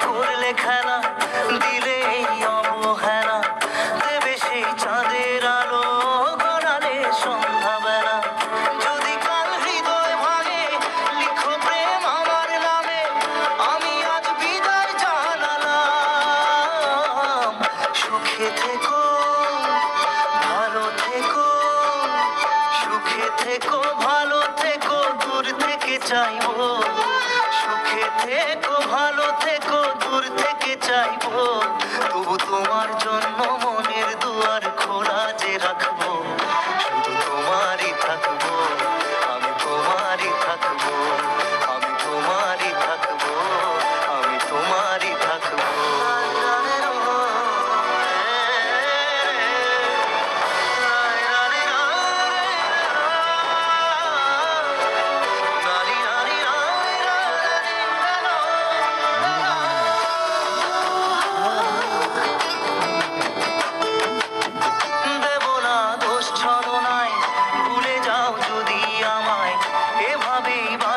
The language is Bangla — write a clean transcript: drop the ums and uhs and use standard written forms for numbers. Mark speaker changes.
Speaker 1: করলে খেলা, দিলে এই অবহেলা, দেবে সেই চাঁদের আলো, গড়ালে সন্ধ্যাবেলা। যদি কাল হৃদয় ভাঙে, লিখো প্রেম আমার নামে, আমি আজ বিদায় জানালাম। সুখে থেকো, ভালো থেকো, সুখে থেকো, ভালো থেকো, দূর থেকে চাইবো। সুখে থেকো, ভালো থেকো, দূর থেকে চাইবো। তবু তোমার জন্য মনের দুয়ার খোলা যে রাখবো।